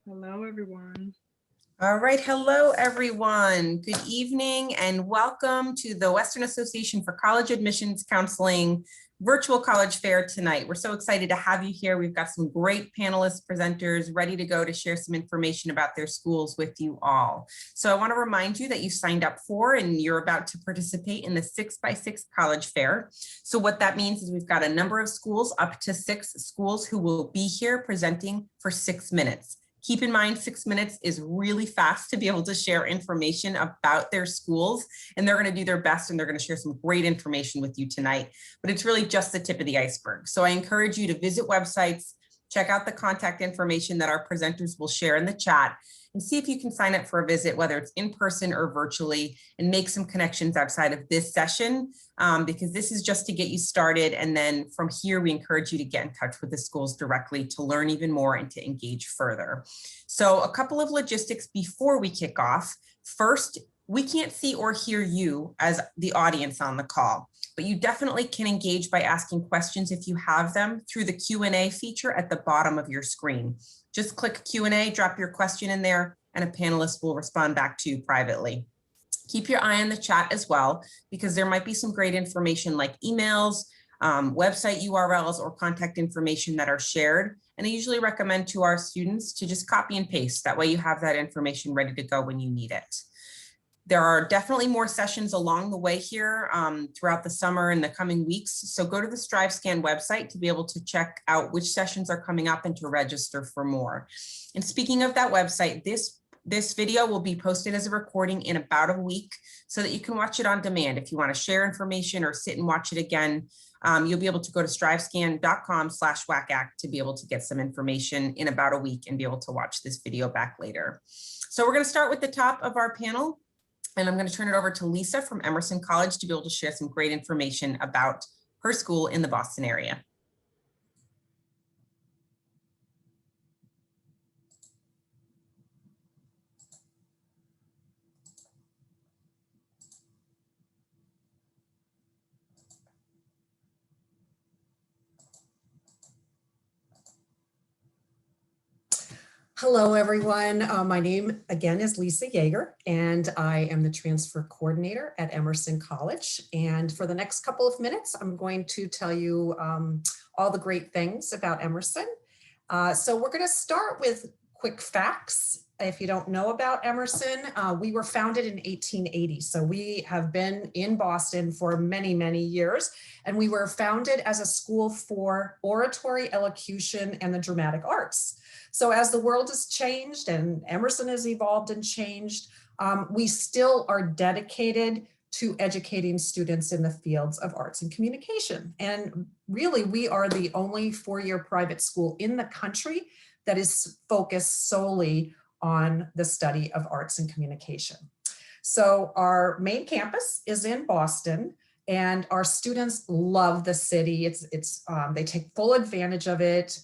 Hello, everyone. All right. Hello, everyone. Good evening and welcome to the Western Association for College Admissions Counseling virtual college fair tonight. We're so excited to have you here. We've got some great panelists, presenters ready to go to share some information about their schools with you all. So I want to remind you that you signed up for and you're about to participate in the 6x6 college fair. So what that means is we've got a number of schools, up to 6 schools, who will be here presenting for 6 minutes. Keep in mind, 6 minutes is really fast to be able to share information about their schools, and they're going to do their best and they're going to share some great information with you tonight, but it's really just the tip of the iceberg. So I encourage you to visit websites, check out the contact information that our presenters will share in the chat, and see if you can sign up for a visit, whether it's in person or virtually, and make some connections outside of this session, because this is just to get you started. And then from here, we encourage you to get in touch with the schools directly to learn even more and to engage further. So a couple of logistics before we kick off. First, we can't see or hear you as the audience on the call, but you definitely can engage by asking questions if you have them through the Q&A feature at the bottom of your screen. Just click Q&A, drop your question in there, and a panelist will respond back to you privately. Keep your eye on the chat as well, because there might be some great information like emails, website URLs, or contact information that are shared. And I usually recommend to our students to just copy and paste. That way you have that information ready to go when you need it. There are definitely more sessions along the way here throughout the summer and the coming weeks. So go to the StriveScan website to be able to check out which sessions are coming up and to register for more. And speaking of that website, this video will be posted as a recording in about a week so that you can watch it on demand. If you want to share information or sit and watch it again, you'll be able to go to strivescan.com/WACAC to be able to get some information in about a week and be able to watch this video back later. So we're going to start with the top of our panel. And I'm going to turn it over to Lisa from Emerson College to be able to share some great information about her school in the Boston area. Hello, everyone. My name, again, is Lisa Yeager, and I am the transfer coordinator at Emerson College. And for the next couple of minutes, I'm going to tell you all the great things about Emerson. So we're going to start with quick facts. If you don't know about Emerson, we were founded in 1880. So we have been in Boston for many, many years. And we were founded as a school for oratory, elocution, and the dramatic arts. So as the world has changed and Emerson has evolved and changed, we still are dedicated to educating students in the fields of arts and communication. And really, we are the only four-year private school in the country that is focused solely on the study of arts and communication. So our main campus is in Boston, and our students love the city. They take full advantage of it.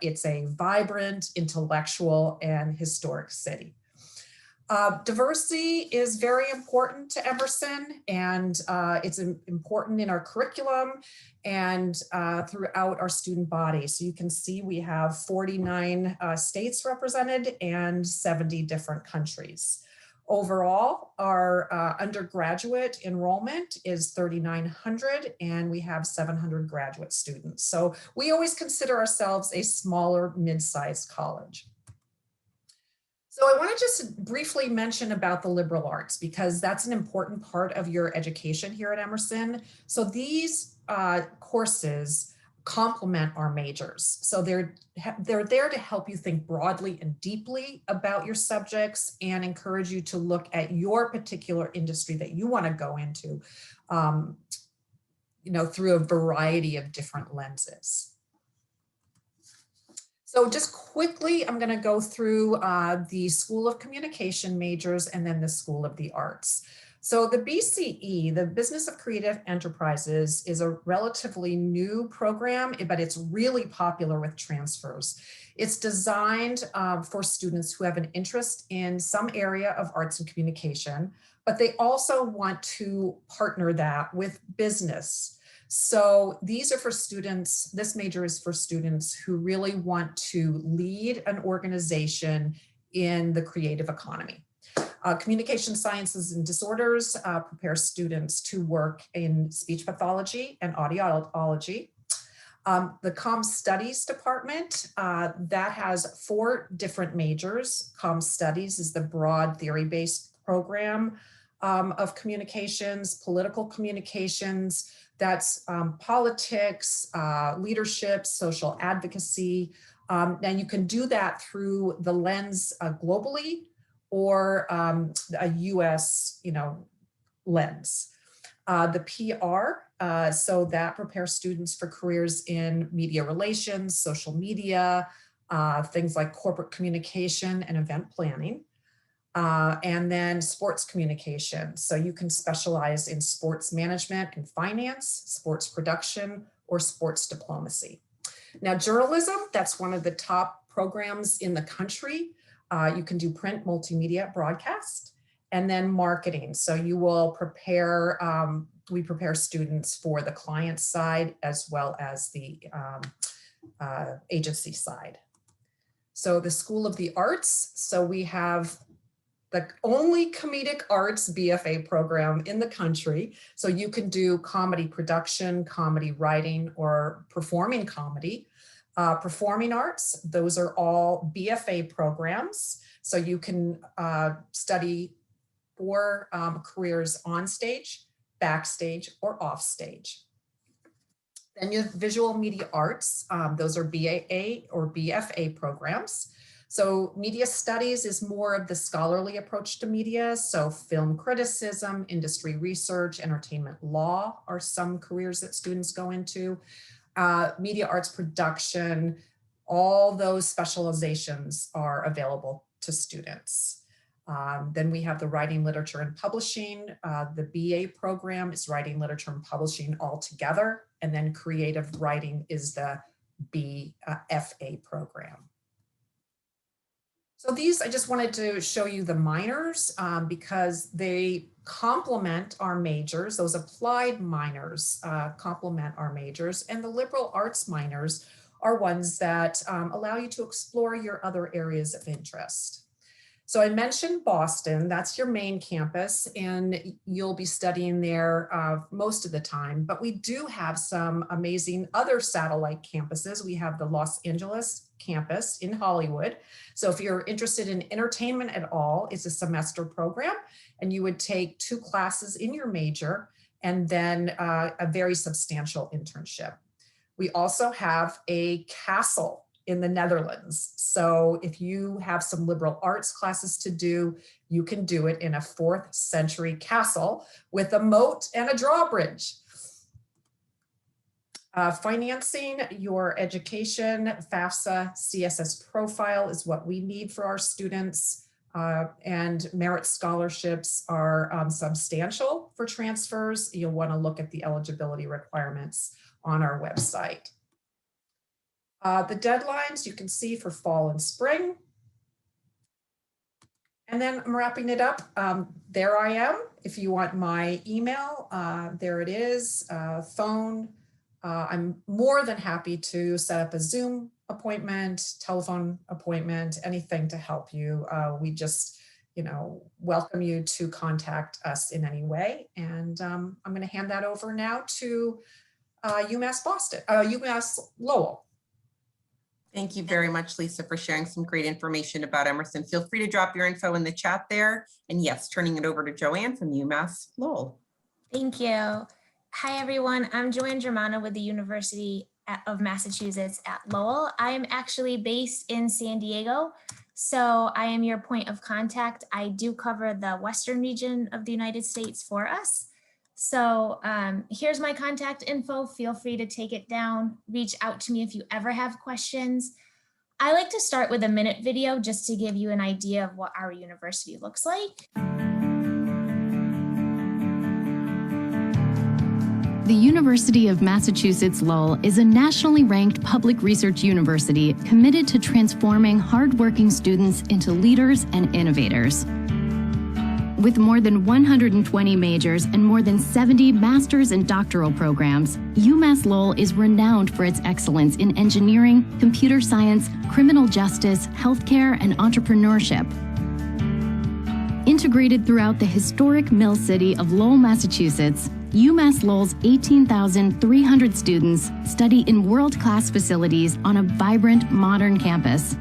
It's a vibrant, intellectual, and historic city. Diversity is very important to Emerson, and it's important in our curriculum and throughout our student body. So you can see we have 49 states represented and 70 different countries. Overall, our undergraduate enrollment is 3,900, and we have 700 graduate students. So we always consider ourselves a smaller, mid-sized college. So I want to just briefly mention about the liberal arts, because that's an important part of your education here at Emerson. So these courses complement our majors. So they're there to help you think broadly and deeply about your subjects and encourage you to look at your particular industry that you want to go into, through a variety of different lenses. So just quickly, I'm going to go through the School of Communication majors and then the School of the Arts. So the BCE, the Business of Creative Enterprises, is a relatively new program, but it's really popular with transfers. It's designed for students who have an interest in some area of arts and communication, but they also want to partner that with business. So these are for students, this major is for students who really want to lead an organization in the creative economy. Communication sciences and disorders prepare students to work in speech pathology and audiology. The Comm Studies department, that has 4 different majors. Comm Studies is the broad theory-based program of communications, political communications, that's politics, leadership, social advocacy. And you can do that through the lens globally or a US, lens. The PR, so that prepares students for careers in media relations, social media, things like corporate communication and event planning. And then sports communication. So you can specialize in sports management and finance, sports production, or sports diplomacy. Now, journalism, that's one of the top programs in the country. You can do print, multimedia, broadcast, and then marketing. So you will prepare, we prepare students for the client side as well as the agency side. So the School of the Arts, so we have the only comedic arts BFA program in the country. So you can do comedy production, comedy writing, or performing comedy. Performing arts, those are all BFA programs. So you can study for careers on stage, backstage, or off stage. Then you have visual media arts. Those are BAA or BFA programs. So media studies is more of the scholarly approach to media. So film criticism, industry research, entertainment law are some careers that students go into. Media arts production, all those specializations are available to students. Then we have the writing, literature, and publishing. The BA program is writing, literature, and publishing all together. And then creative writing is the BFA program. So these, I just wanted to show you the minors because they complement our majors. Those applied minors complement our majors, and the liberal arts minors are ones that allow you to explore your other areas of interest. So I mentioned Boston, that's your main campus, and you'll be studying there most of the time, but we do have some amazing other satellite campuses. We have the Los Angeles campus in Hollywood. So if you're interested in entertainment at all, it's a semester program, and you would take 2 classes in your major and then a very substantial internship. We also have a castle in the Netherlands. So if you have some liberal arts classes to do, you can do it in a 4th century castle with a moat and a drawbridge. Financing your education, FAFSA CSS profile is what we need for our students. And merit scholarships are substantial for transfers. You'll want to look at the eligibility requirements on our website. The deadlines you can see for fall and spring. And then I'm wrapping it up. There I am. If you want my email, there it is, phone. I'm more than happy to set up a Zoom appointment, telephone appointment, anything to help you. We just, welcome you to contact us in any way. And I'm going to hand that over now to Umass Lowell. Thank you very much, Lisa, for sharing some great information about Emerson. Feel free to drop your info in the chat there. And yes, turning it over to Joanne from Umass Lowell. Thank you. Hi, everyone. I'm Joanne Germano with the University of Massachusetts at Lowell. I am actually based in San Diego, so I am your point of contact. I do cover the Western region of the United States for us. So here's my contact info. Feel free to take it down. Reach out to me if you ever have questions. I like to start with a minute video just to give you an idea of what our university looks like. The University of Massachusetts Lowell is a nationally ranked public research university committed to transforming hardworking students into leaders and innovators. With more than 120 majors and more than 70 master's and doctoral programs, Umass Lowell is renowned for its excellence in engineering, computer science, criminal justice, healthcare, and entrepreneurship. Integrated throughout the historic Mill City of Lowell, Massachusetts, Umass Lowell's 18,300 students study in world-class facilities on a vibrant, modern campus.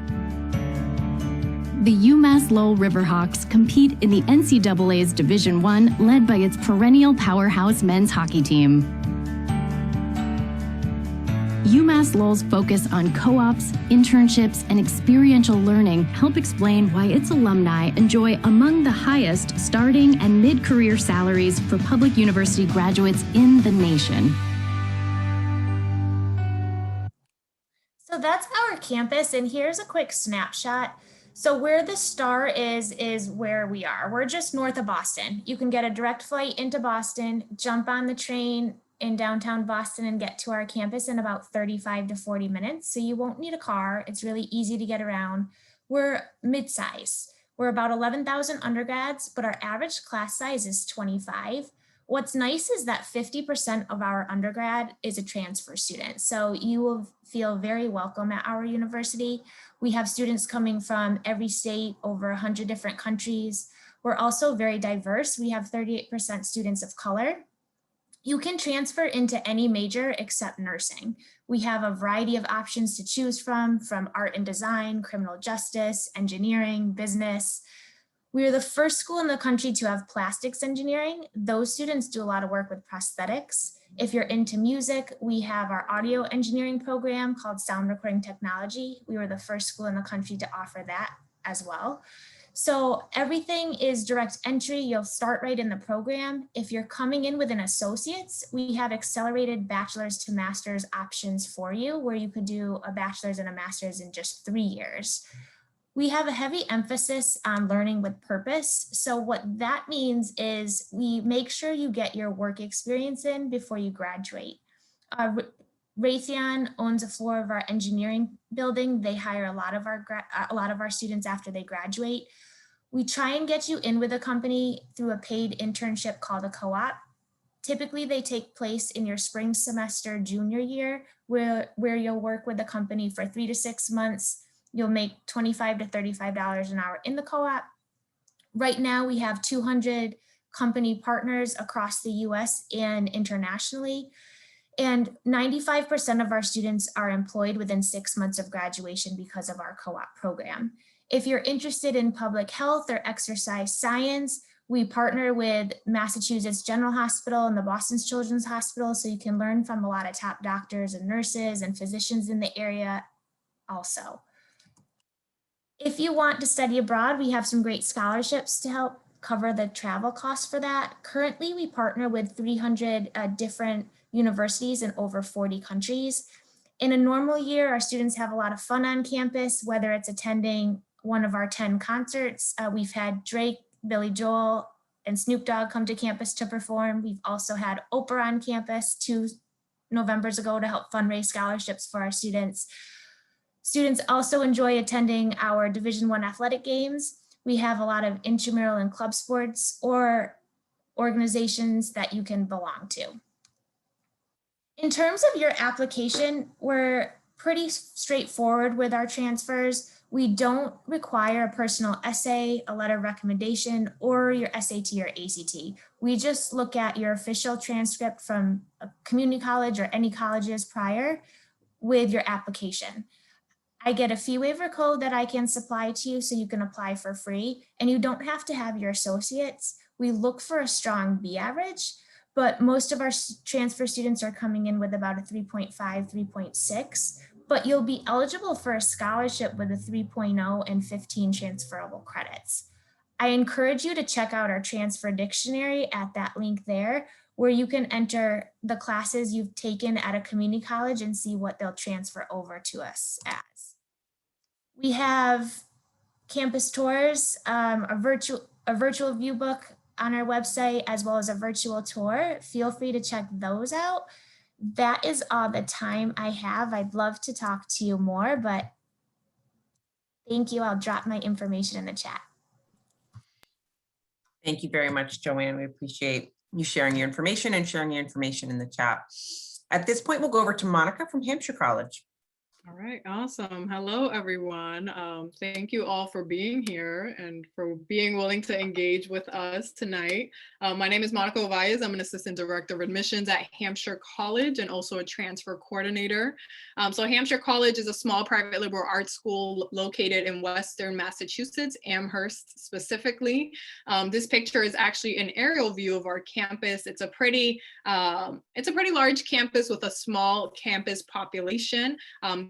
The Umass Lowell Riverhawks compete in the NCAA's Division I, led by its perennial powerhouse men's hockey team. Umass Lowell's focus on co-ops, internships, and experiential learning help explain why its alumni enjoy among the highest starting and mid-career salaries for public university graduates in the nation. So that's our campus, and here's a quick snapshot. So where the star is where we are. We're just north of Boston. You can get a direct flight into Boston, jump on the train in downtown Boston and get to our campus in about 35 to 40 minutes. So you won't need a car. It's really easy to get around. We're mid-size. We're about 11,000 undergrads, but our average class size is 25. What's nice is that 50% of our undergrad is a transfer student. So you will feel very welcome at our university. We have students coming from every state, over 100 different countries. We're also very diverse. We have 38% students of color. You can transfer into any major except nursing. We have a variety of options to choose from art and design, criminal justice, engineering, business. We are the first school in the country to have plastics engineering. Those students do a lot of work with prosthetics. If you're into music, we have our audio engineering program called Sound Recording Technology. We were the first school in the country to offer that as well. So everything is direct entry. You'll start right in the program. If you're coming in with an associate's, we have accelerated bachelor's to master's options for you, where you could do a bachelor's and a master's in just 3 years. We have a heavy emphasis on learning with purpose. So what that means is we make sure you get your work experience in before you graduate. Raytheon owns a floor of our engineering building. They hire a lot of our students after they graduate. We try and get you in with a company through a paid internship called a co-op. Typically, they take place in your spring semester junior year, where you'll work with the company for 3 to 6 months. You'll make $25 to $35 an hour in the co-op. Right now, we have 200 company partners across the US and internationally. And 95% of our students are employed within 6 months of graduation because of our co-op program. If you're interested in public health or exercise science, we partner with Massachusetts General Hospital and the Boston Children's Hospital, so you can learn from a lot of top doctors and nurses and physicians in the area also. If you want to study abroad, we have some great scholarships to help cover the travel costs for that. Currently, we partner with 300 different universities in over 40 countries. In a normal year, our students have a lot of fun on campus, whether it's attending one of our 10 concerts. We've had Drake, Billy Joel, and Snoop Dogg come to campus to perform. We've also had Oprah on campus 2 Novembers ago to help fundraise scholarships for our students. Students also enjoy attending our Division I athletic games. We have a lot of intramural and club sports or organizations that you can belong to. In terms of your application, we're pretty straightforward with our transfers. We don't require a personal essay, a letter of recommendation, or your SAT or ACT. We just look at your official transcript from a community college or any colleges prior with your application. I get a fee waiver code that I can supply to you so you can apply for free, and you don't have to have your associates. We look for a strong B average, but most of our transfer students are coming in with about a 3.5, 3.6, but you'll be eligible for a scholarship with a 3.0 and 15 transferable credits. I encourage you to check out our transfer dictionary at that link there, where you can enter the classes you've taken at a community college and see what they'll transfer over to us as. We have campus tours, a virtual view book on our website, as well as a virtual tour. Feel free to check those out. That is all the time I have. I'd love to talk to you more, but thank you. I'll drop my information in the chat. Thank you very much, Joanne. We appreciate you sharing your information and sharing your information in the chat. At this point, we'll go over to Monica from Hampshire College. All right, awesome. Hello, everyone. Thank you all for being here and for being willing to engage with us tonight. My name is Monica Ovalle. I'm an Assistant Director of Admissions at Hampshire College and also a transfer coordinator. So Hampshire College is a small private liberal arts school located in Western Massachusetts, Amherst specifically. This picture is actually an aerial view of our campus. It's a pretty large campus with a small campus population.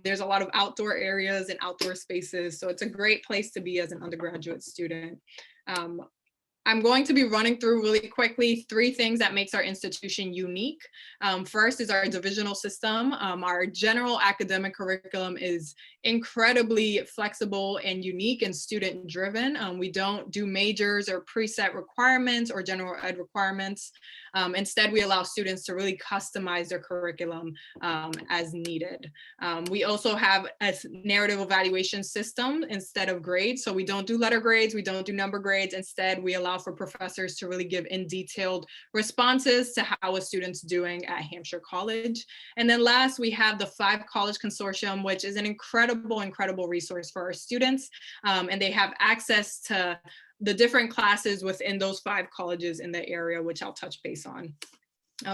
There's a lot of outdoor areas and outdoor spaces, so it's a great place to be as an undergraduate student. I'm going to be running through really quickly 3 things that makes our institution unique. First is our divisional system. Our general academic curriculum is incredibly flexible and unique and student driven. We don't do majors or preset requirements or general ed requirements. Instead, we allow students to really customize their curriculum as needed. We also have a narrative evaluation system instead of grades. So we don't do letter grades, we don't do number grades. Instead, we allow for professors to really give in detailed responses to how a student's doing at Hampshire College. And then last, we have the 5 College Consortium, which is an incredible resource for our students. And they have access to the different classes within those 5 colleges in the area, which I'll touch base on.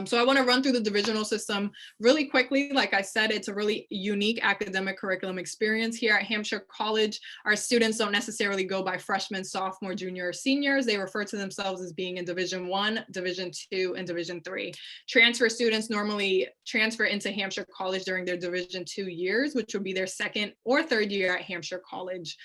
So I want to run through the divisional system really quickly. Like I said, it's a really unique academic curriculum experience here at Hampshire College. Our students don't necessarily go by freshmen, sophomore, junior, or seniors. They refer to themselves as being in Division 1, Division 2, and Division 3. Transfer students normally transfer into Hampshire College during their Division 2 years, which would be their 2nd or 3rd year at Hampshire College.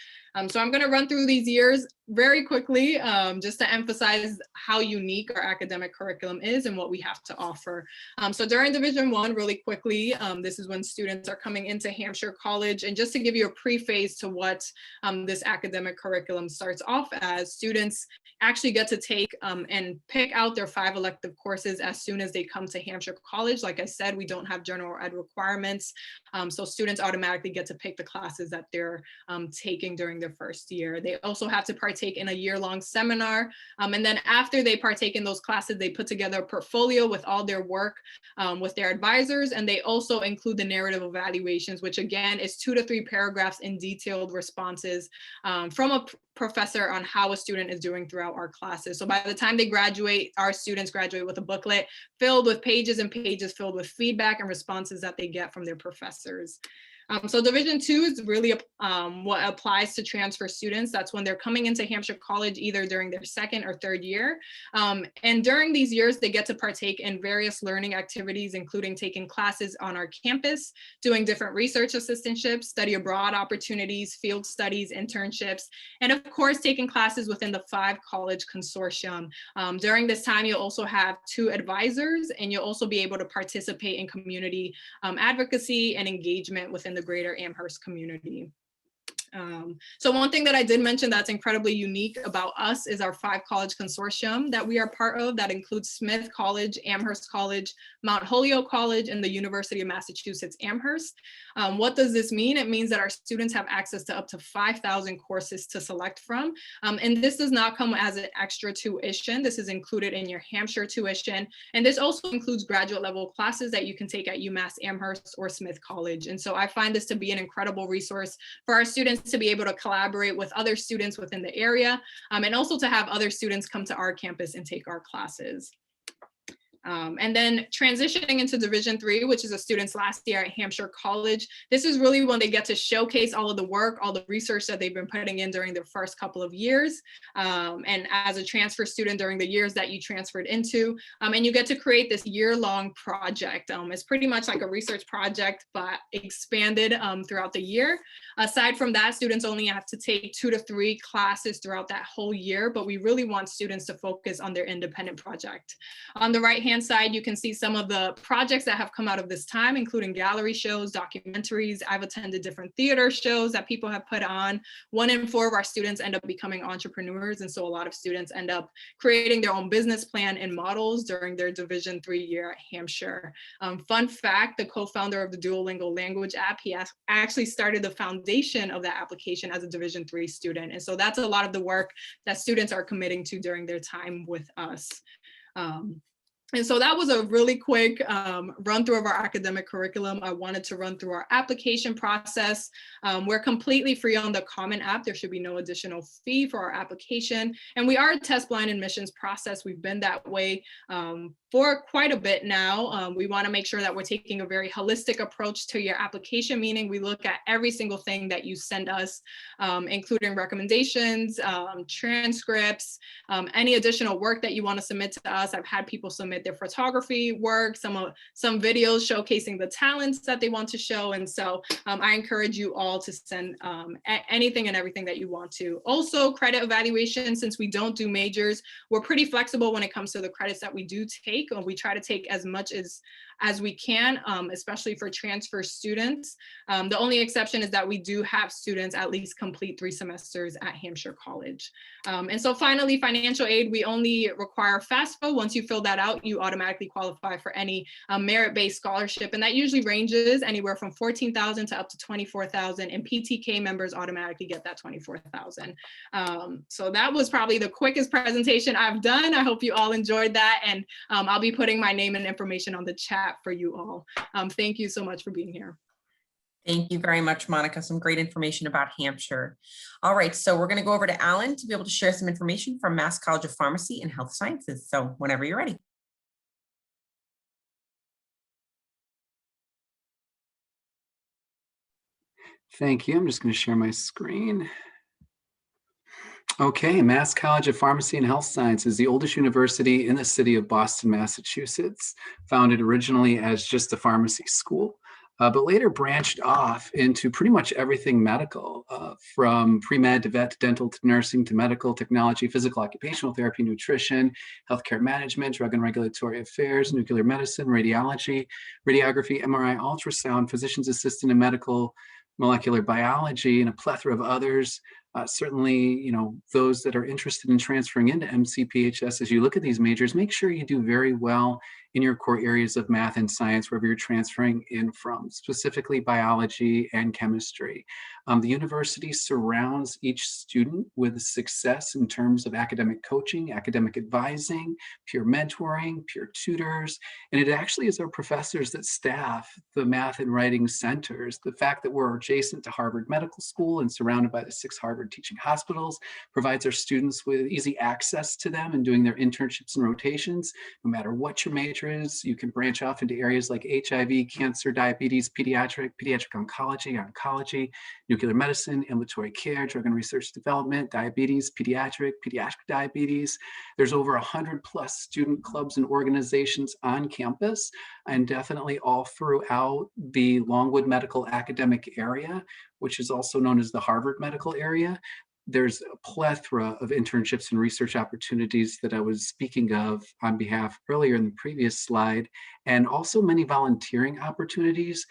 So I'm going to run through these years very quickly, just to emphasize how unique our academic curriculum is and what we have to offer. So during Division 1, really quickly, this is when students are coming into Hampshire College. And just to give you a preface to what this academic curriculum starts off as, students actually get to take and pick out their 5 elective courses as soon as they come to Hampshire College. Like I said, we don't have general ed requirements. So students automatically get to pick the classes that they're taking during their first year. They also have to partake in a year-long seminar. And then after they partake in those classes, they put together a portfolio with all their work with their advisors. And they also include the narrative evaluations, which again is 2 to 3 paragraphs in detailed responses from a professor on how a student is doing throughout our classes. So by the time they graduate, our students graduate with a booklet filled with pages and pages filled with feedback and responses that they get from their professors. So Division 2 is really what applies to transfer students. That's when they're coming into Hampshire College either during their 2nd or 3rd year. And during these years, they get to partake in various learning activities, including taking classes on our campus, doing different research assistantships, study abroad opportunities, field studies, internships, and of course, taking classes within the 5 College Consortium. During this time, you'll also have 2 advisors, and you'll also be able to participate in community advocacy and engagement within the greater Amherst community. So one thing that I did mention that's incredibly unique about us is our 5 College Consortium that we are part of. That includes Smith College, Amherst College, Mount Holyoke College, and the University of Massachusetts Amherst. What does this mean? It means that our students have access to up to 5,000 courses to select from. And this does not come as an extra tuition. This is included in your Hampshire tuition. And this also includes graduate level classes that you can take at Umass Amherst or Smith College. And so I find this to be an incredible resource for our students to be able to collaborate with other students within the area, and also to have other students come to our campus and take our classes. And then transitioning into Division 3, which is a student's last year at Hampshire College. This is really when they get to showcase all of the work, all the research that they've been putting in during their first couple of years. And as a transfer student during the years that you transferred into, and you get to create this year-long project. It's pretty much like a research project, but expanded throughout the year. Aside from that, students only have to take 2 to 3 classes throughout that whole year, but we really want students to focus on their independent project. On the right-hand right-hand side, you can see some of the projects that have come out of this time, including gallery shows, documentaries. I've attended different theater shows that people have put on. 1 in 4 of our students end up becoming entrepreneurs. And so a lot of students end up creating their own business plan and models during their Division III year at Hampshire. Fun fact, the co-founder of the Duolingo language app, he actually started the foundation of that application as a Division III student. And so that's a lot of the work that students are committing to during their time with us. And so that was a really quick run through of our academic curriculum. I wanted to run through our application process. We're completely free on the Common App. There should be no additional fee for our application. And we are a test blind admissions process. We've been that way for quite a bit now. We want to make sure that we're taking a very holistic approach to your application, meaning we look at every single thing that you send us, including recommendations, transcripts, any additional work that you want to submit to us. I've had people submit their photography work, some videos showcasing the talents that they want to show. And so I encourage you all to send anything and everything that you want to. Also, credit evaluation, since we don't do majors, we're pretty flexible when it comes to the credits that we do take. We try to take as much as we can, especially for transfer students. The only exception is that we do have students at least complete 3 semesters at Hampshire College. And so finally, financial aid, we only require FAFSA. Once you fill that out, you automatically qualify for any merit-based scholarship. And that usually ranges anywhere from $14,000 to up to $24,000, and PTK members automatically get that $24,000. So that was probably the quickest presentation I've done. I hope you all enjoyed that. And I'll be putting my name and information on the chat for you all. Thank you so much for being here. Thank you very much, Monica. Some great information about Hampshire. All right, so we're going to go over to Alan to be able to share some information from Mass College of Pharmacy and Health Sciences. So whenever you're ready. Thank you. I'm just going to share my screen. Okay, Mass College of Pharmacy and Health Sciences, the oldest university in the city of Boston, Massachusetts, founded originally as just a pharmacy school, but later branched off into pretty much everything medical, from pre-med to vet to dental to nursing to medical technology, physical occupational therapy, nutrition, healthcare management, drug and regulatory affairs, nuclear medicine, radiology, radiography, MRI, ultrasound, physician's assistant, and medical molecular biology, and a plethora of others. Certainly, you know, those that are interested in transferring into MCPHS, as you look at these majors, make sure you do very well in your core areas of math and science, wherever you're transferring in from, specifically biology and chemistry. The university surrounds each student with success in terms of academic coaching, academic advising, peer mentoring, peer tutors, and it actually is our professors that staff the math and writing centers. The fact that we're adjacent to Harvard Medical School and surrounded by the 6 Harvard teaching hospitals provides our students with easy access to them and doing their internships and rotations. No matter what your major is, you can branch off into areas like HIV, cancer, diabetes, pediatric oncology, nuclear medicine, ambulatory care, drug and research development, diabetes, pediatric diabetes. There's over 100+ student clubs and organizations on campus, and definitely all throughout the Longwood Medical Academic Area, which is also known as the Harvard Medical Area. There's a plethora of internships and research opportunities that I was speaking of on behalf earlier in the previous slide, and also many volunteering opportunities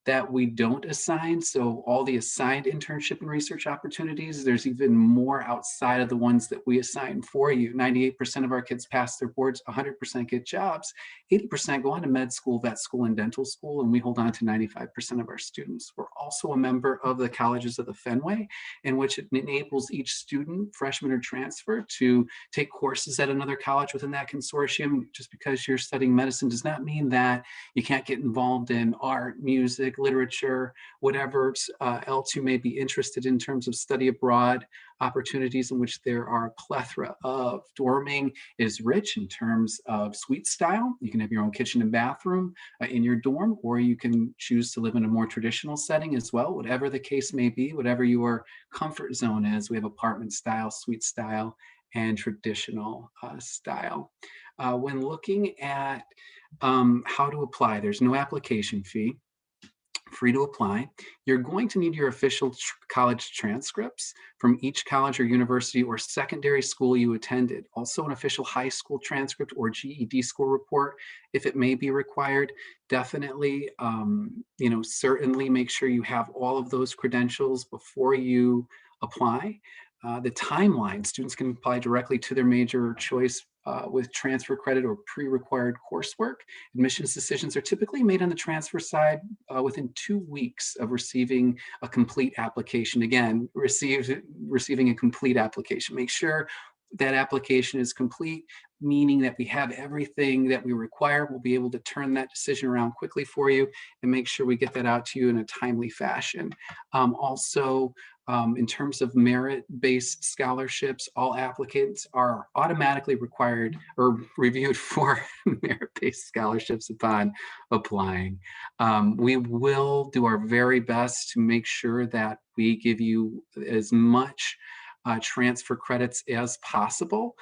that we don't assign. So all the assigned internship and research opportunities, there's even more outside of the ones that we assign for you. 98% of our kids pass their boards, 100% get jobs, 80% go on to med school, vet school, and dental school, and we hold on to 95% of our students. We're also a member of the Colleges of the Fenway, in which it enables each student, freshman or transfer, to take courses at another college within that consortium. Just because you're studying medicine does not mean that you can't get involved in art, music, literature, whatever else you may be interested in terms of study abroad opportunities, in which there are a plethora of. Dorming is rich in terms of suite style. You can have your own kitchen and bathroom in your dorm, or you can choose to live in a more traditional setting as well. Whatever the case may be, whatever your comfort zone is, we have apartment style, suite style, and traditional style. When looking at how to apply, there's no application fee. free to apply. You're going to need your official college transcripts from each college or university or secondary school you attended. Also an official high school transcript or GED score report, if it may be required. Definitely, certainly make sure you have all of those credentials before you apply. The timeline, students can apply directly to their major choice with transfer credit or pre-required coursework. Admissions decisions are typically made on the transfer side within 2 weeks of receiving a complete application. Again, receiving a complete application. Make sure that application is complete, meaning that we have everything that we require. We'll be able to turn that decision around quickly for you and make sure we get that out to you in a timely fashion. In terms of merit-based scholarships, all applicants are automatically required or reviewed for merit-based scholarships upon applying. We will do our very best to make sure that we give you as much transfer credits as possible.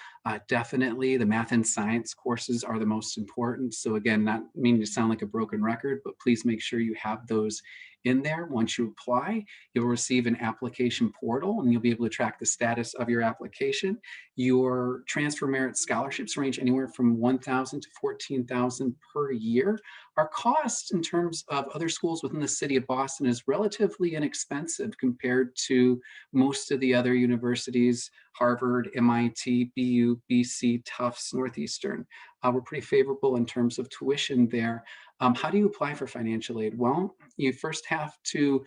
Definitely the math and science courses are the most important. So again, not meaning to sound like a broken record, but please make sure you have those in there. Once you apply, you'll receive an application portal and you'll be able to track the status of your application. Your transfer merit scholarships range anywhere from $1,000 to $14,000 per year. Our cost in terms of other schools within the city of Boston is relatively inexpensive compared to most of the other universities, Harvard, MIT, BU, BC, Tufts, Northeastern. We're pretty favorable in terms of tuition there. How do you apply for financial aid? Well, you first have to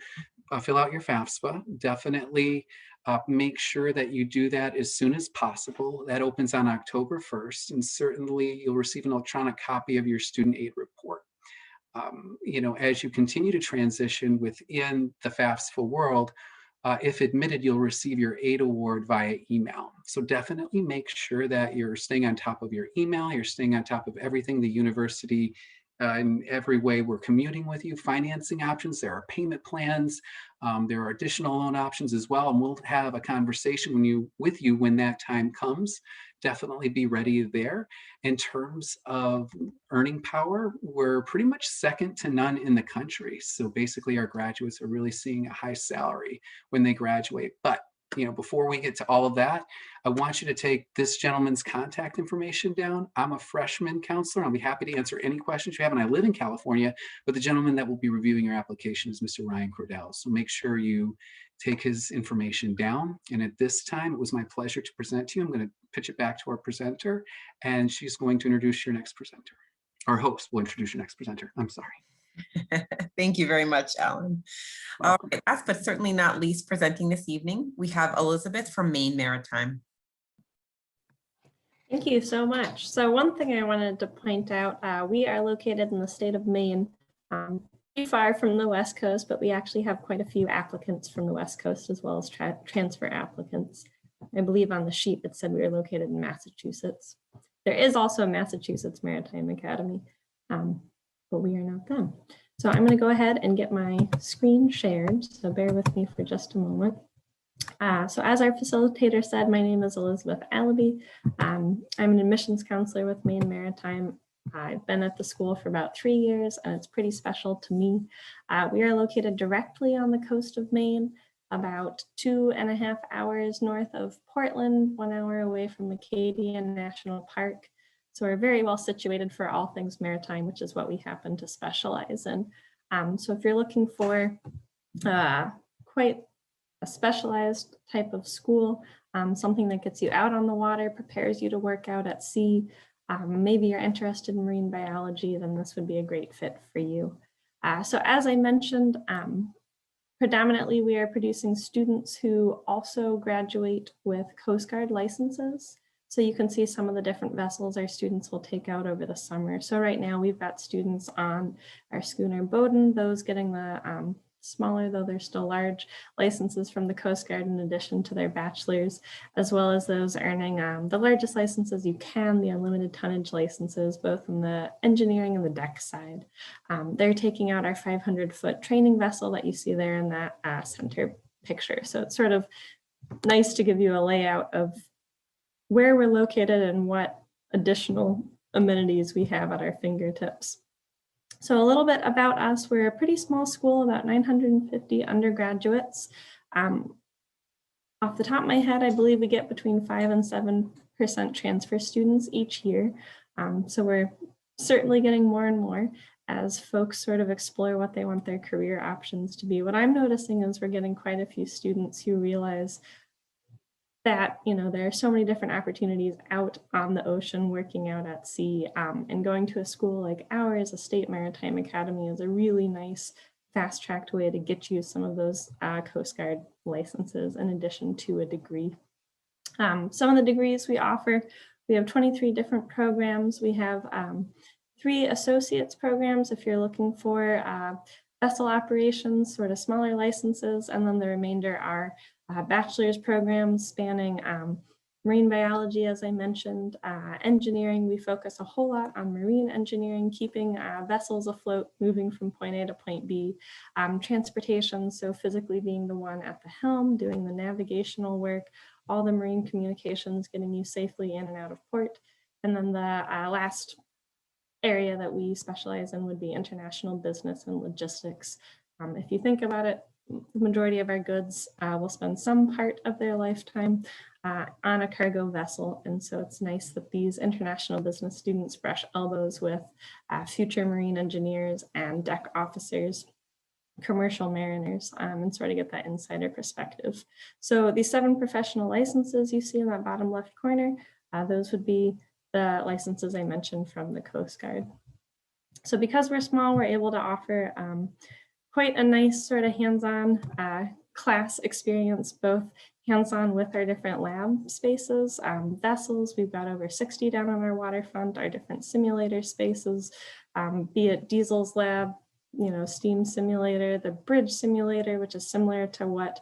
fill out your FAFSA. Definitely make sure that you do that as soon as possible. That opens on October 1st, and certainly you'll receive an electronic copy of your student aid report. As you continue to transition within the FAFSA world, if admitted, you'll receive your aid award via email. So definitely make sure that you're staying on top of your email, you're staying on top of everything the university in every way we're commuting with you, financing options, there are payment plans, there are additional loan options as well, and we'll have a conversation with you when that time comes. Definitely be ready there. In terms of earning power, we're pretty much second to none in the country. So basically our graduates are really seeing a high salary when they graduate. But before we get to all of that, I want you to take this gentleman's contact information down. I'm a freshman counselor. I'll be happy to answer any questions you have. And I live in California, but the gentleman that will be reviewing your application is Mr. Ryan Cordell. So make sure you take his information down. And at this time, it was my pleasure to present to you. I'm going to pitch it back to our presenter, and she's going to introduce your next presenter. Our host will introduce your next presenter. I'm sorry. Thank you very much, Alan. All right, last but certainly not least, presenting this evening, we have Elizabeth from Maine Maritime. Thank you so much. So one thing I wanted to point out, we are located in the state of Maine, pretty far from the West Coast, but we actually have quite a few applicants from the West Coast as well as transfer applicants. I believe on the sheet it said we were located in Massachusetts. There is also a Massachusetts Maritime Academy, but we are not them. So I'm going to go ahead and get my screen shared. So bear with me for just a moment. So as our facilitator said, my name is Elizabeth Allaby. I'm an admissions counselor with Maine Maritime. I've been at the school for about 3 years, and it's pretty special to me. We are located directly on the coast of Maine, about 2.5 hours north of Portland, 1 hour away from Acadian National Park. So we're very well situated for all things maritime, which is what we happen to specialize in. So if you're looking for quite a specialized type of school, something that gets you out on the water, prepares you to work out at sea, maybe you're interested in marine biology, then this would be a great fit for you. So as I mentioned, predominantly we are producing students who also graduate with Coast Guard licenses. So you can see some of the different vessels our students will take out over the summer. So right now we've got students on our schooner Bowdoin, those getting the smaller, though they're still large, licenses from the Coast Guard in addition to their bachelor's, as well as those earning the largest licenses you can, the unlimited tonnage licenses, both in the engineering and the deck side. They're taking out our 500-foot training vessel that you see there in that center picture. So it's sort of nice to give you a layout of where we're located and what additional amenities we have at our fingertips. So a little bit about us. We're a pretty small school, about 950 undergraduates. Off the top of my head, I believe we get between 5 and 7% transfer students each year. So we're certainly getting more and more as folks sort of explore what they want their career options to be. What I'm noticing is we're getting quite a few students who realize that, you know, there are so many different opportunities out on the ocean, working out at sea, and going to a school like ours, a state maritime academy, is a really nice fast-tracked way to get you some of those Coast Guard licenses in addition to a degree. Some of the degrees we offer, we have 23 different programs. We have 3 associates programs if you're looking for vessel operations, sort of smaller licenses, and then the remainder are bachelor's programs spanning marine biology, as I mentioned, engineering. We focus a whole lot on marine engineering, keeping vessels afloat, moving from point A to point B. Transportation, so physically being the one at the helm, doing the navigational work, all the marine communications, getting you safely in and out of port. And then the last area that we specialize in would be international business and logistics. If you think about it, the majority of our goods will spend some part of their lifetime on a cargo vessel. And so it's nice that these international business students brush elbows with future marine engineers and deck officers, commercial mariners, and sort of get that insider perspective. So these 7 professional licenses you see in that bottom left corner, those would be the licenses I mentioned from the Coast Guard. So because we're small, we're able to offer quite a nice sort of hands-on class experience, both hands-on with our different lab spaces, vessels. We've got over 60 down on our waterfront, our different simulator spaces, be it Diesel's lab, you know, steam simulator, the bridge simulator, which is similar to what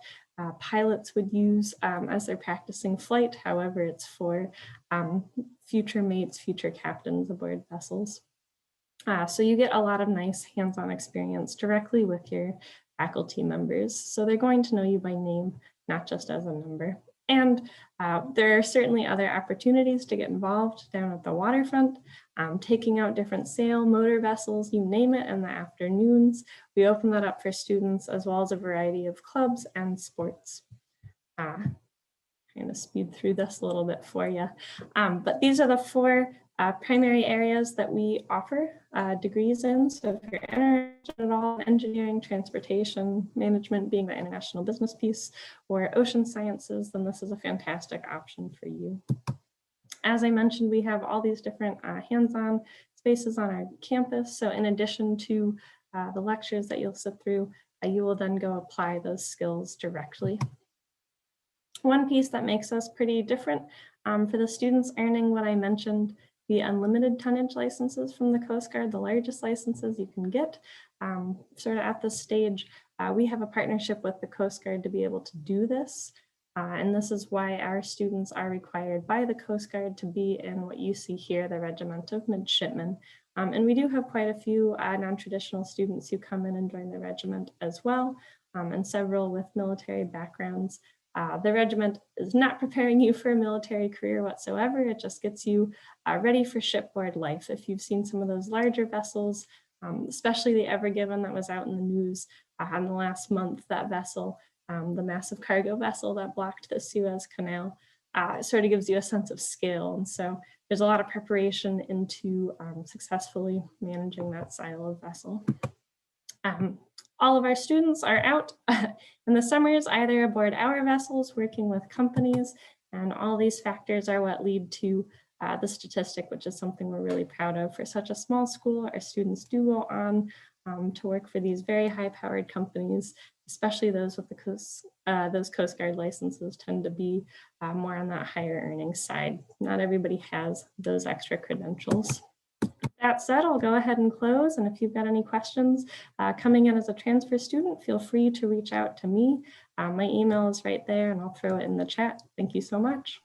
pilots would use as they're practicing flight. However, it's for future mates, future captains aboard vessels. So you get a lot of nice hands-on experience directly with your faculty members. So they're going to know you by name, not just as a number. And there are certainly other opportunities to get involved down at the waterfront, taking out different sail, motor vessels, you name it, in the afternoons. We open that up for students as well as a variety of clubs and sports. Kind of speed through this a little bit for you. But these are the 4 primary areas that we offer degrees in. So if you're interested at all in engineering, transportation, management being the international business piece, or ocean sciences, then this is a fantastic option for you. As I mentioned, we have all these different hands-on spaces on our campus. So in addition to the lectures that you'll sit through, you will then go apply those skills directly. One piece that makes us pretty different for the students earning what I mentioned, the unlimited tonnage licenses from the Coast Guard, the largest licenses you can get. Sort of at this stage, we have a partnership with the Coast Guard to be able to do this. And this is why our students are required by the Coast Guard to be in what you see here, the Regiment of Midshipmen. And we do have quite a few non-traditional students who come in and join the regiment as well, and several with military backgrounds. The regiment is not preparing you for a military career whatsoever. It just gets you ready for shipboard life. If you've seen some of those larger vessels, especially the Ever Given that was out in the news in the last month, that vessel, the massive cargo vessel that blocked the Suez Canal, sort of gives you a sense of scale. And so there's a lot of preparation into successfully managing that style of vessel. All of our students are out in the summers, either aboard our vessels, working with companies, and all these factors are what lead to the statistic, which is something we're really proud of. For such a small school, our students do go on to work for these very high-powered companies, especially those with those Coast Guard licenses tend to be more on that higher earnings side. Not everybody has those extra credentials. That said, I'll go ahead and close. And if you've got any questions coming in as a transfer student, feel free to reach out to me. My email is right there and I'll throw it in the chat. Thank you so much.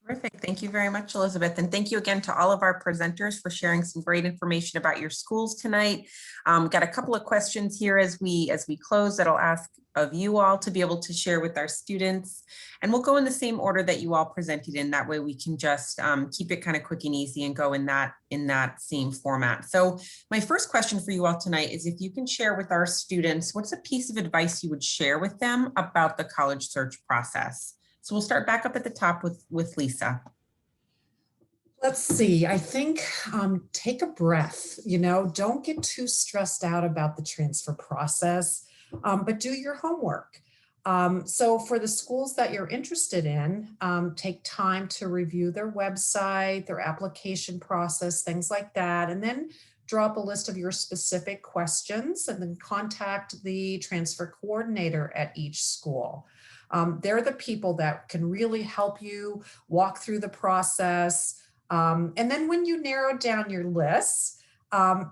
Terrific. Thank you very much, Elizabeth. And thank you again to all of our presenters for sharing some great information about your schools tonight. Got a couple of questions here as we close that I'll ask of you all to be able to share with our students. And we'll go in the same order that you all presented in. That way we can just keep it kind of quick and easy and go in that same format. So my first question for you all tonight is if you can share with our students, what's a piece of advice you would share with them about the college search process? So we'll start back up at the top with Lisa. Let's see, I think take a breath, don't get too stressed out about the transfer process, but do your homework. So for the schools that you're interested in, take time to review their website, their application process, things like that, and then draw up a list of your specific questions and then contact the transfer coordinator at each school. They're the people that can really help you walk through the process. And then when you narrow down your list,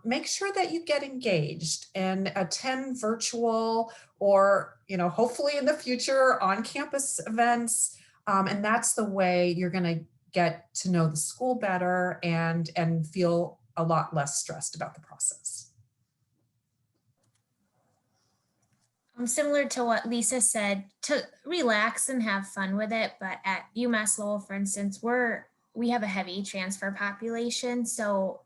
make sure that you get engaged and attend virtual or, hopefully in the future on-campus events. And that's the way you're going to get to know the school better and feel a lot less stressed about the process. Similar to what Lisa said, to relax and have fun with it. But at Umass Lowell, for instance, we have a heavy transfer population. So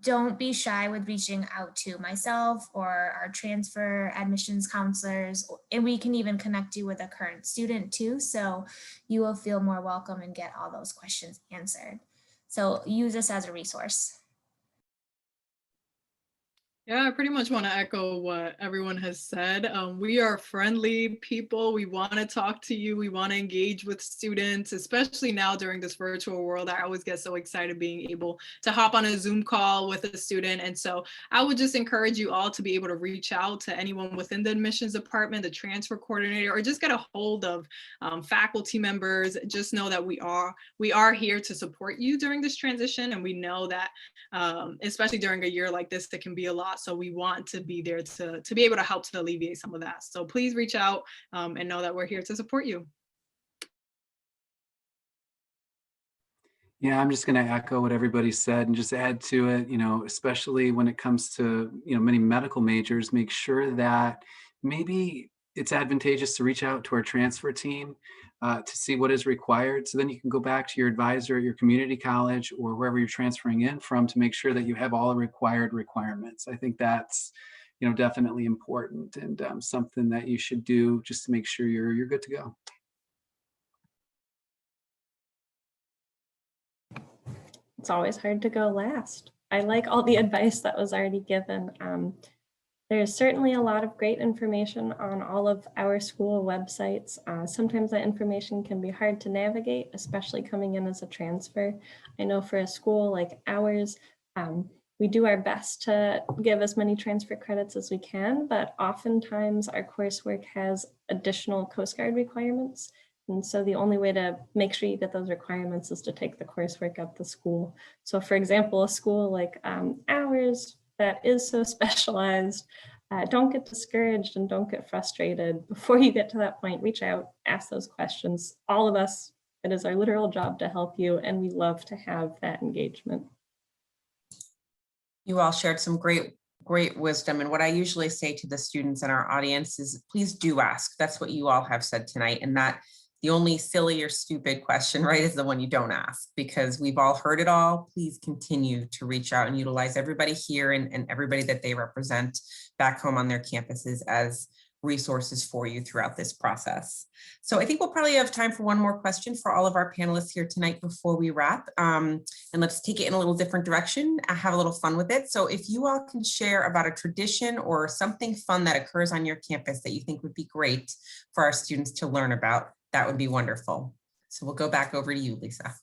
don't be shy with reaching out to myself or our transfer admissions counselors. And we can even connect you with a current student too. So you will feel more welcome and get all those questions answered. So use this as a resource. Yeah, I pretty much want to echo what everyone has said. We are friendly people. We want to talk to you. We want to engage with students, especially now during this virtual world. I always get so excited being able to hop on a Zoom call with a student. And so I would just encourage you all to be able to reach out to anyone within the admissions department, the transfer coordinator, or just get a hold of faculty members. Just know that we are here to support you during this transition. And we know that especially during a year like this, that can be a lot. So we want to be there to be able to help to alleviate some of that. So please reach out and know that we're here to support you. Yeah, I'm just going to echo what everybody said and just add to it, especially when it comes to, many medical majors, make sure that maybe it's advantageous to reach out to our transfer team to see what is required. So then you can go back to your advisor at your community college or wherever you're transferring in from to make sure that you have all the required requirements. I think that's, definitely important and something that you should do just to make sure you're good to go. It's always hard to go last. I like all the advice that was already given. There's certainly a lot of great information on all of our school websites. Sometimes that information can be hard to navigate, especially coming in as a transfer. I know for a school like ours, we do our best to give as many transfer credits as we can, but oftentimes our coursework has additional Coast Guard requirements. And so the only way to make sure you get those requirements is to take the coursework at the school. So for example, a school like ours that is so specialized, don't get discouraged and don't get frustrated. Before you get to that point, reach out, ask those questions. All of us, it is our literal job to help you, and we love to have that engagement. You all shared some great wisdom. And what I usually say to the students in our audience is please do ask. That's what you all have said tonight. And that the only silly or stupid question, right, is the one you don't ask, because we've all heard it all. Please continue to reach out and utilize everybody here and everybody that they represent back home on their campuses as resources for you throughout this process. So I think we'll probably have time for one more question for all of our panelists here tonight before we wrap. And let's take it in a little different direction, have a little fun with it. So if you all can share about a tradition or something fun that occurs on your campus that you think would be great for our students to learn about, that would be wonderful. So we'll go back over to you, Lisa.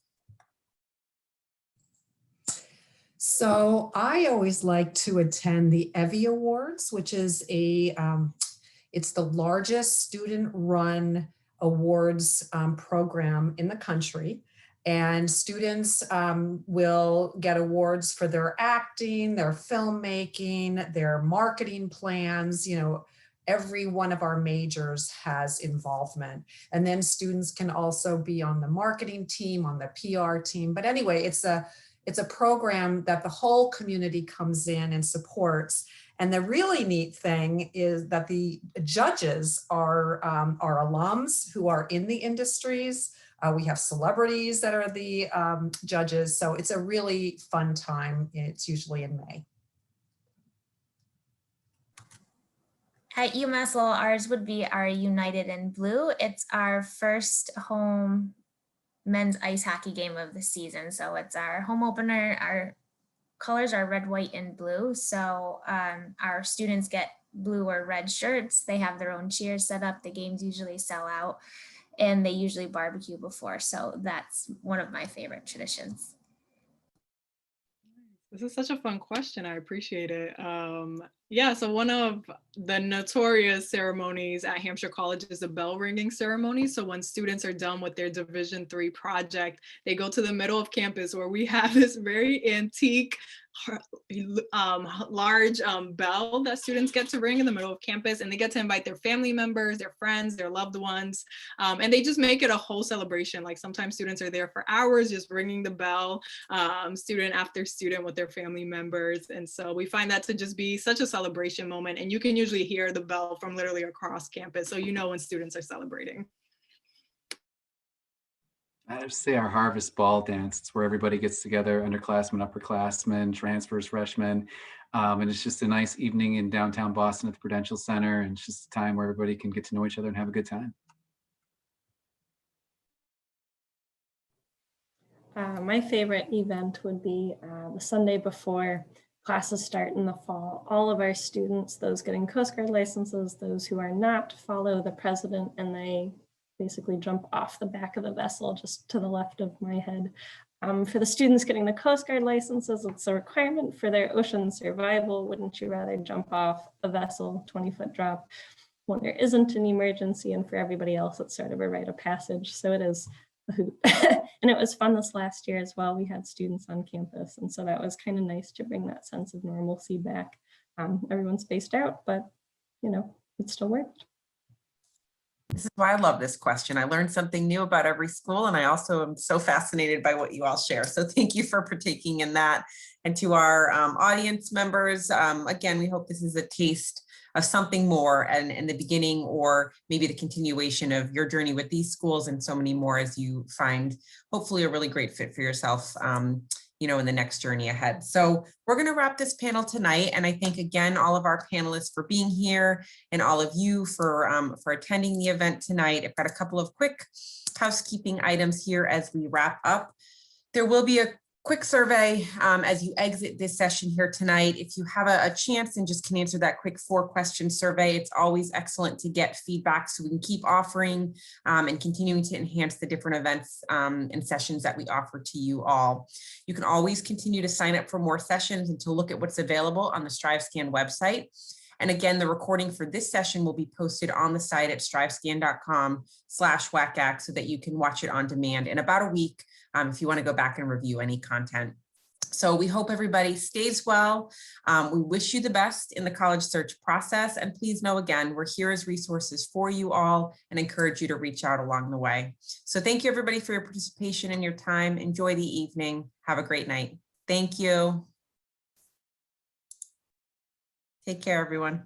So I always like to attend the EVI Awards, which is it's the largest student-run awards program in the country. And students will get awards for their acting, their filmmaking, their marketing plans, every one of our majors has involvement. And then students can also be on the marketing team, on the PR team. But anyway, it's a program that the whole community comes in and supports. And the really neat thing is that the judges are alums who are in the industries. We have celebrities that are the judges. So it's a really fun time. It's usually in May. At Umass Lowell, ours would be our United in Blue. It's our first home men's ice hockey game of the season. So it's our home opener. Our colors are red, white, and blue. So our students get blue or red shirts. They have their own cheers set up. The games usually sell out and they usually barbecue before. So that's one of my favorite traditions. This is such a fun question. I appreciate it. Yeah, so one of the notorious ceremonies at Hampshire College is a bell ringing ceremony. So when students are done with their Division III project, they go to the middle of campus where we have this very antique, large bell that students get to ring in the middle of campus, and they get to invite their family members, their friends, their loved ones, and they just make it a whole celebration. Like sometimes students are there for hours just ringing the bell, student after student with their family members. And so we find that to just be such a celebration moment, and you can usually hear the bell from literally across campus, so you know when students are celebrating. I have to say our harvest ball dance, it's where everybody gets together, underclassmen, upperclassmen, transfers, freshmen. And it's just a nice evening in downtown Boston at the Prudential Center. And it's just a time where everybody can get to know each other and have a good time. My favorite event would be the Sunday before classes start in the fall. All of our students, those getting Coast Guard licenses, those who are not, follow the president, and they basically jump off the back of the vessel just to the left of my head. For the students getting the Coast Guard licenses, it's a requirement for their ocean survival. Wouldn't you rather jump off a vessel, 20-foot drop, when there isn't an emergency? And for everybody else, it's sort of a rite of passage. So it is a hoot. And it was fun this last year as well. We had students on campus. And so that was kind of nice to bring that sense of normalcy back. Everyone's spaced out, but you know, it still worked. This is why I love this question. I learned something new about every school, and I also am so fascinated by what you all share. So thank you for partaking in that. And to our audience members, again, we hope this is a taste of something more and in the beginning, or maybe the continuation of your journey with these schools and so many more as you find hopefully a really great fit for yourself, you know, in the next journey ahead. So we're going to wrap this panel tonight. And I thank again all of our panelists for being here and all of you for attending the event tonight. I've got a couple of quick housekeeping items here as we wrap up. There will be a quick survey as you exit this session here tonight. If you have a chance and just can answer that quick 4-question survey, it's always excellent to get feedback so we can keep offering and continuing to enhance the different events and sessions that we offer to you all. You can always continue to sign up for more sessions and to look at what's available on the StriveScan website. And again, the recording for this session will be posted on the site at strivescan.com/WACAC so that you can watch it on demand in about a week if you want to go back and review any content. So we hope everybody stays well. We wish you the best in the college search process. And please know, again, we're here as resources for you all and encourage you to reach out along the way. So thank you, everybody, for your participation and your time. Enjoy the evening. Have a great night. Thank you. Take care, everyone.